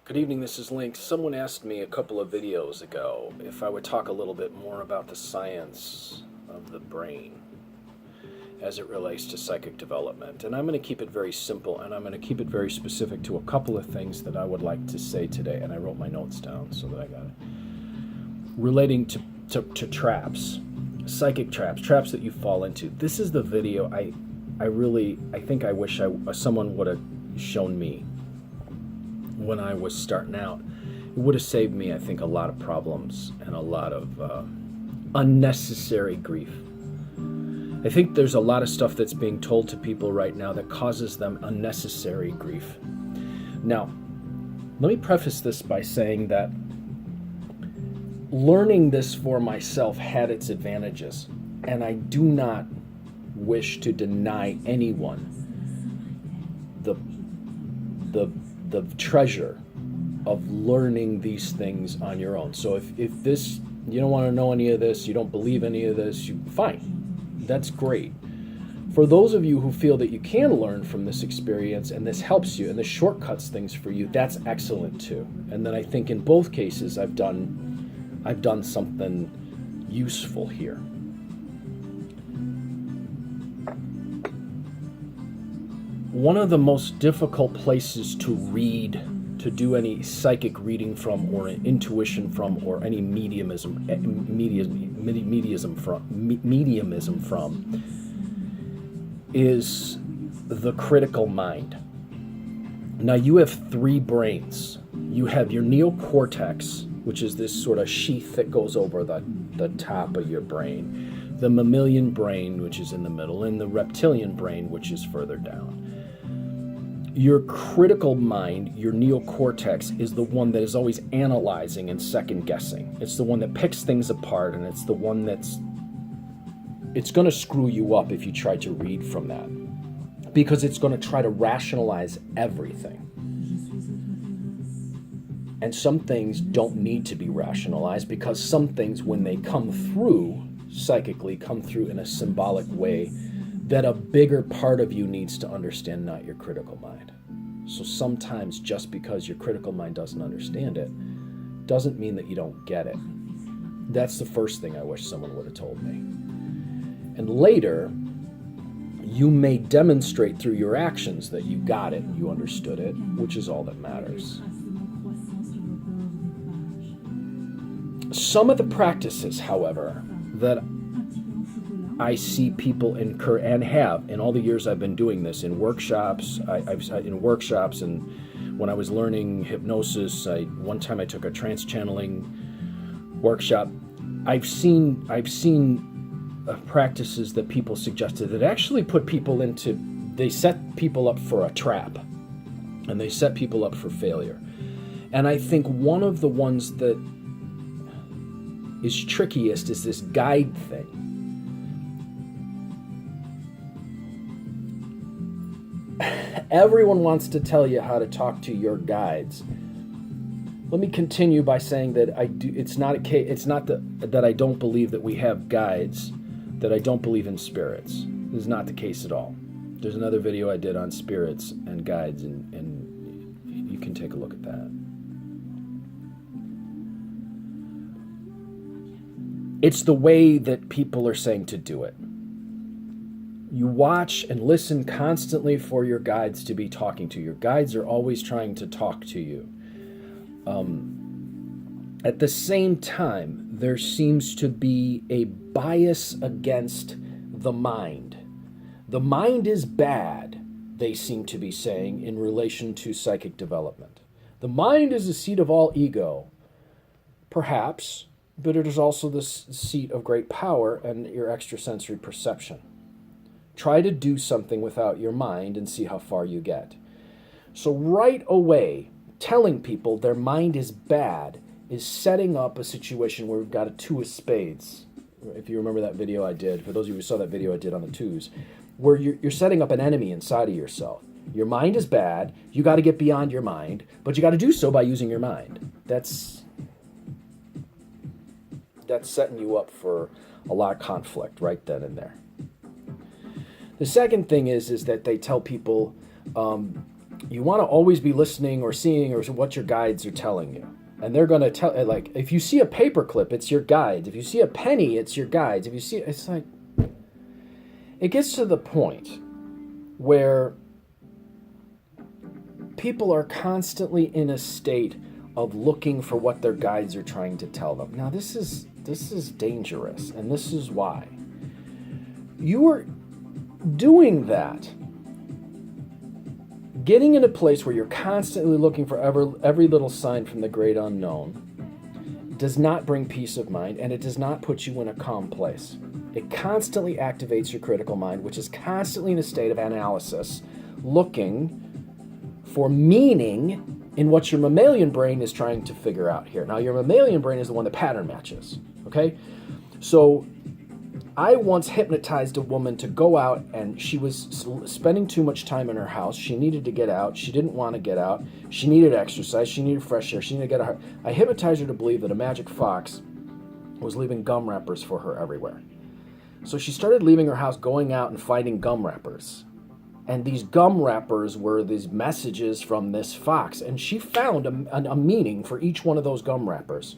Good evening, this is Link. Someone asked me a couple of videos ago if I would talk a little bit more about the science of the brain as it relates to psychic development. And I'm going to keep it very simple, and I'm going to keep it very specific to a couple of things that I would like to say today. And I wrote my notes down so that I got it. Relating to traps, psychic traps, traps that you fall into. This is the video I think I wish someone would have shown me when I was starting out. It would have saved me, I think, a lot of problems and a lot of unnecessary grief. I think there's a lot of stuff that's being told to people right now that causes them unnecessary grief. Now, let me preface this by saying that learning this for myself had its advantages, and I do not wish to deny anyone the treasure of learning these things on your own. So if this, you don't want to know any of this, you don't believe any of this, fine, that's great. For those of you who feel that you can learn from this experience and this helps you and this shortcuts things for you, that's excellent too. And then I think in both cases I've done something useful here. One of the most difficult places to read, to do any psychic reading from, or intuition from, or any mediumism from, is the critical mind. Now you have three brains. You have your neocortex, which is this sort of sheath that goes over the top of your brain, the mammalian brain, which is in the middle, and the reptilian brain, which is further down. Your critical mind, your neocortex, is the one that is always analyzing and second guessing. It's the one that picks things apart, and it's the one it's going to screw you up if you try to read from that, because it's going to try to rationalize everything. And some things don't need to be rationalized, because some things, when they come through psychically, come through in a symbolic way that a bigger part of you needs to understand, not your critical mind. So sometimes just because your critical mind doesn't understand it doesn't mean that you don't get it. That's the first thing I wish someone would have told me. And later, you may demonstrate through your actions that you got it, you understood it, which is all that matters. Some of the practices, however, that I see people incur, and have in all the years I've been doing this, in workshops. In workshops, and when I was learning hypnosis, one time I took a trance channeling workshop. I've seen practices that people suggested that actually put people into. They set people up for a trap, and they set people up for failure. And I think one of the ones that is trickiest is this guide thing. Everyone wants to tell you how to talk to your guides. Let me continue by saying that it's not that I don't believe that we have guides, that I don't believe in spirits. This is not the case at all. There's another video I did on spirits and guides, and you can take a look at that. It's the way that people are saying to do it. You watch and listen constantly for your guides to be talking to you. Your guides are always trying to talk to you. At the same time, there seems to be a bias against the mind. The mind is bad, they seem to be saying, in relation to psychic development. The mind is the seat of all ego, perhaps, but it is also the seat of great power and your extrasensory perception. Try to do something without your mind and see how far you get. So right away, telling people their mind is bad is setting up a situation where we've got a two of spades. If you remember that video I did, for those of you who saw that video I did on the twos, where you're setting up an enemy inside of yourself. Your mind is bad, you got to get beyond your mind, but you got to do so by using your mind. That's setting you up for a lot of conflict right then and there. The second thing is that they tell people you want to always be listening or seeing or what your guides are telling you. And they're going to tell, like, if you see a paperclip, it's your guides. If you see a penny, it's your guides. If you see, it's like, it gets to the point where people are constantly in a state of looking for what their guides are trying to tell them. Now, this is dangerous, and this is why. You are doing that, getting in a place where you're constantly looking for every little sign from the great unknown does not bring peace of mind, and it does not put you in a calm place. It constantly activates your critical mind, which is constantly in a state of analysis, looking for meaning in what your mammalian brain is trying to figure out here. Now, your mammalian brain is the one that pattern matches, okay? So I once hypnotized a woman to go out, and she was spending too much time in her house. She needed to get out. She didn't want to get out. She needed exercise. She needed fresh air. She needed to get out. I hypnotized her to believe that a magic fox was leaving gum wrappers for her everywhere. So she started leaving her house, going out and finding gum wrappers. And these gum wrappers were these messages from this fox. And she found a meaning for each one of those gum wrappers.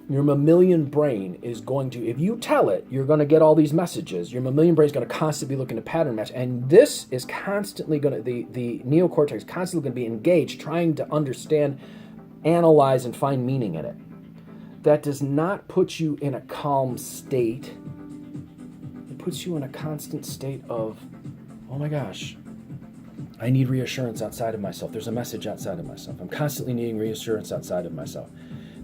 Your mammalian brain is going to, if you tell it, you're going to get all these messages. Your mammalian brain is going to constantly be looking to pattern match. And this is constantly going to, the neocortex is constantly going to be engaged, trying to understand, analyze, and find meaning in it. That does not put you in a calm state. It puts you in a constant state of, oh my gosh, I need reassurance outside of myself. There's a message outside of myself. I'm constantly needing reassurance outside of myself.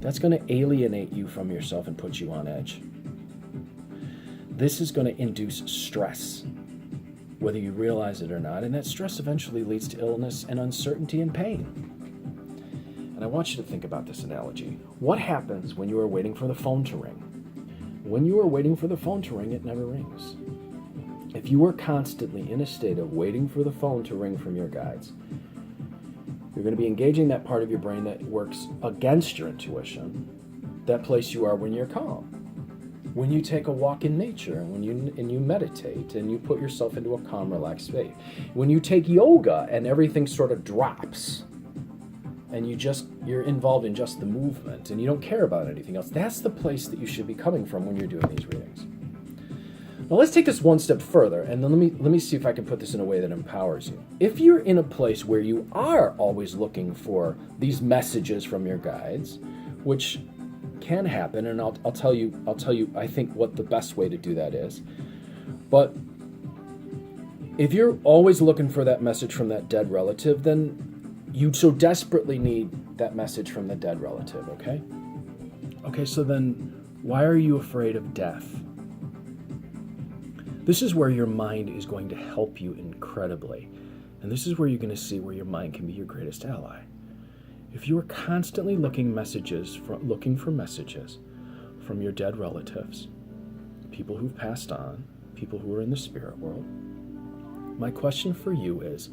That's going to alienate you from yourself and put you on edge. This is going to induce stress, whether you realize it or not, and that stress eventually leads to illness and uncertainty and pain. And I want you to think about this analogy. What happens when you are waiting for the phone to ring? When you are waiting for the phone to ring, it never rings. If you are constantly in a state of waiting for the phone to ring from your guides, you're going to be engaging that part of your brain that works against your intuition, that place you are when you're calm. When you take a walk in nature, and you meditate, and you put yourself into a calm, relaxed state. When you take yoga and everything sort of drops, and you're involved in just the movement, and you don't care about anything else, that's the place that you should be coming from when you're doing these readings. Now let's take this one step further, and then let me see if I can put this in a way that empowers you. If you're in a place where you are always looking for these messages from your guides, which can happen, and I'll tell you I think what the best way to do that is. But if you're always looking for that message from that dead relative, then you so desperately need that message from the dead relative, okay? Okay, so then why are you afraid of death? This is where your mind is going to help you incredibly. And this is where you're going to see where your mind can be your greatest ally. If you are constantly looking for messages from your dead relatives, people who've passed on, people who are in the spirit world, my question for you is,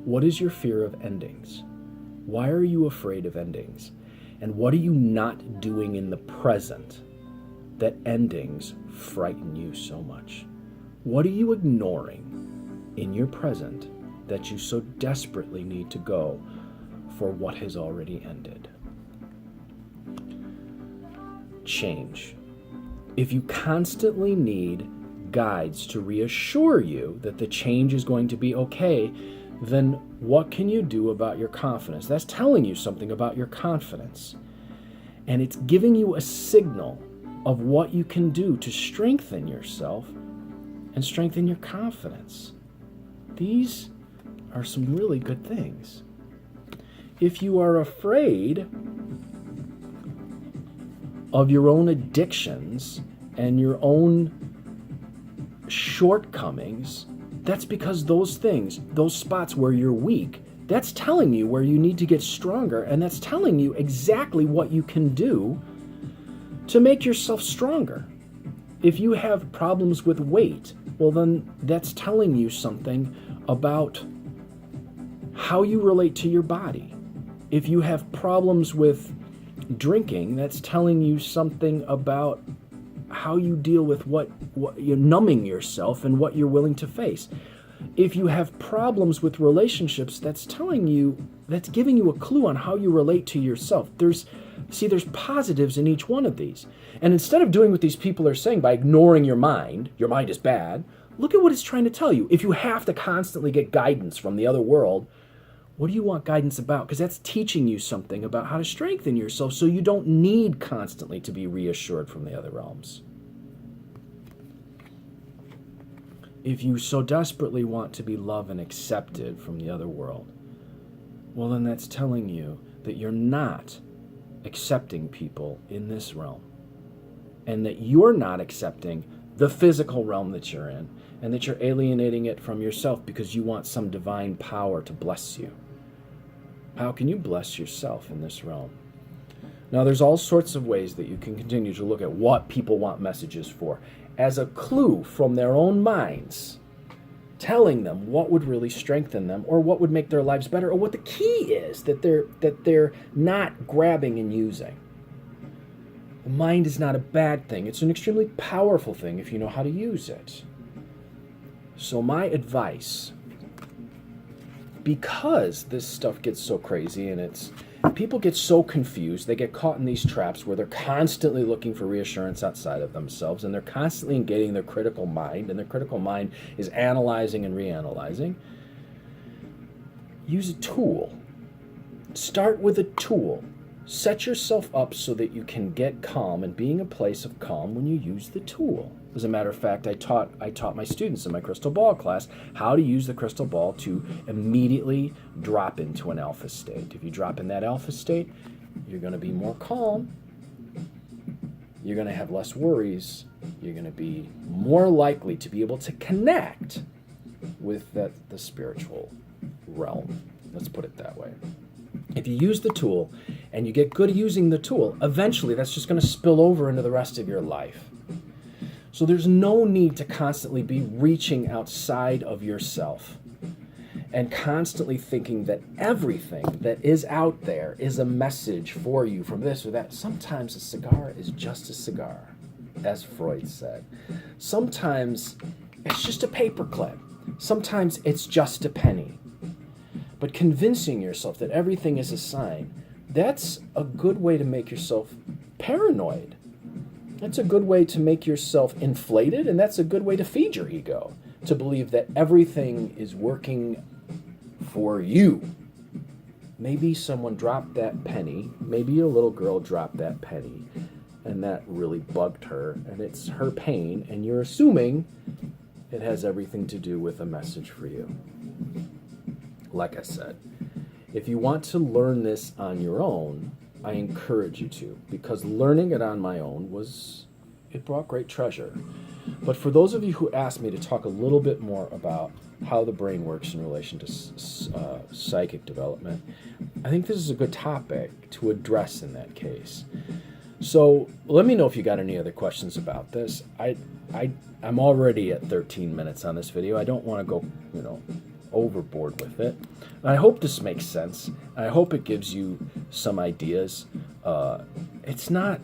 what is your fear of endings? Why are you afraid of endings? And what are you not doing in the present that endings frighten you so much? What are you ignoring in your present that you so desperately need to go for what has already ended? Change. If you constantly need guides to reassure you that the change is going to be okay, then what can you do about your confidence? That's telling you something about your confidence. And it's giving you a signal of what you can do to strengthen yourself and strengthen your confidence. These are some really good things. If you are afraid of your own addictions and your own shortcomings, that's because those things, those spots where you're weak, that's telling you where you need to get stronger, and that's telling you exactly what you can do to make yourself stronger. If you have problems with weight, well then that's telling you something about how you relate to your body. If you have problems with drinking, that's telling you something about how you deal with what you're numbing yourself and what you're willing to face. If you have problems with relationships, that's giving you a clue on how you relate to yourself. There's positives in each one of these. And instead of doing what these people are saying by ignoring your mind is bad, look at what it's trying to tell you. If you have to constantly get guidance from the other world, what do you want guidance about? Because that's teaching you something about how to strengthen yourself so you don't need constantly to be reassured from the other realms. If you so desperately want to be loved and accepted from the other world, well, then that's telling you that you're not accepting people in this realm, and that you're not accepting the physical realm that you're in, and that you're alienating it from yourself because you want some divine power to bless you. How can you bless yourself in this realm? Now, there's all sorts of ways that you can continue to look at what people want messages for as a clue from their own minds, telling them what would really strengthen them or what would make their lives better or what the key is that they're not grabbing and using. The mind is not a bad thing. It's an extremely powerful thing if you know how to use it. So my advice, because this stuff gets so crazy and people get so confused, they get caught in these traps where they're constantly looking for reassurance outside of themselves, and they're constantly engaging their critical mind, and their critical mind is analyzing and reanalyzing. Use a tool. Start with a tool. Set yourself up so that you can get calm and be in a place of calm when you use the tool. As a matter of fact, I taught my students in my crystal ball class how to use the crystal ball to immediately drop into an alpha state. If you drop in that alpha state, you're going to be more calm. You're going to have less worries. You're going to be more likely to be able to connect with the spiritual realm. Let's put it that way. If you use the tool and you get good at using the tool, eventually that's just going to spill over into the rest of your life. So there's no need to constantly be reaching outside of yourself and constantly thinking that everything that is out there is a message for you from this or that. Sometimes a cigar is just a cigar, as Freud said. Sometimes it's just a paperclip. Sometimes it's just a penny. But convincing yourself that everything is a sign, that's a good way to make yourself paranoid. That's a good way to make yourself inflated, and that's a good way to feed your ego, to believe that everything is working for you. Maybe someone dropped that penny, maybe a little girl dropped that penny, and that really bugged her, and it's her pain, and you're assuming it has everything to do with a message for you. Like I said, if you want to learn this on your own, I encourage you to, because learning it on my own it brought great treasure. But for those of you who asked me to talk a little bit more about how the brain works in relation to psychic development, I think this is a good topic to address in that case. So let me know if you got any other questions about this. I'm already at 13 minutes on this video. I don't want to go, overboard with it. And I hope this makes sense. I hope it gives you some ideas. It's not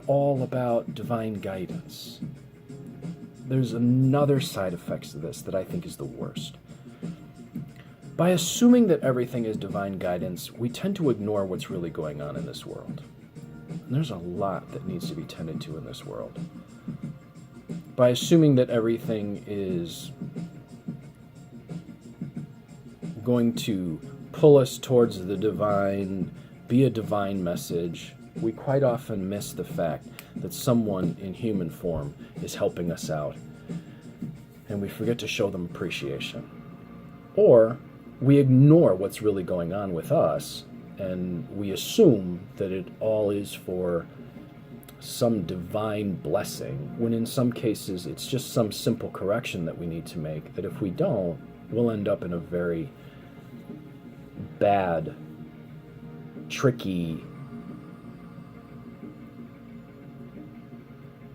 all about divine guidance. There's another side effect to this that I think is the worst. By assuming that everything is divine guidance, we tend to ignore what's really going on in this world. And there's a lot that needs to be tended to in this world. By assuming that everything is going to pull us towards the divine, be a divine message, we quite often miss the fact that someone in human form is helping us out, and we forget to show them appreciation. Or we ignore what's really going on with us, and we assume that it all is for some divine blessing, when in some cases it's just some simple correction that we need to make, that if we don't, we'll end up in a very bad, tricky,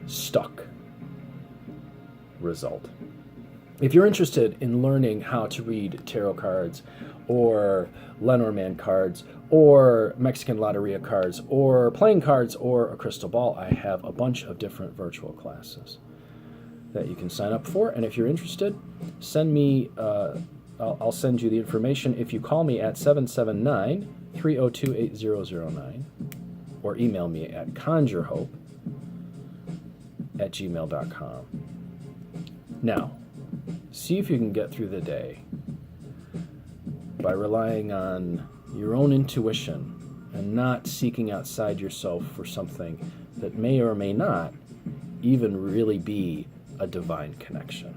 stuck result. If you're interested in learning how to read tarot cards or Lenormand cards or Mexican Loteria cards or playing cards or a crystal ball, I have a bunch of different virtual classes that you can sign up for. And if you're interested, send me, I'll send you the information if you call me at 779-302-8009 or email me at conjurehope@gmail.com. Now, see if you can get through the day by relying on your own intuition and not seeking outside yourself for something that may or may not even really be a divine connection.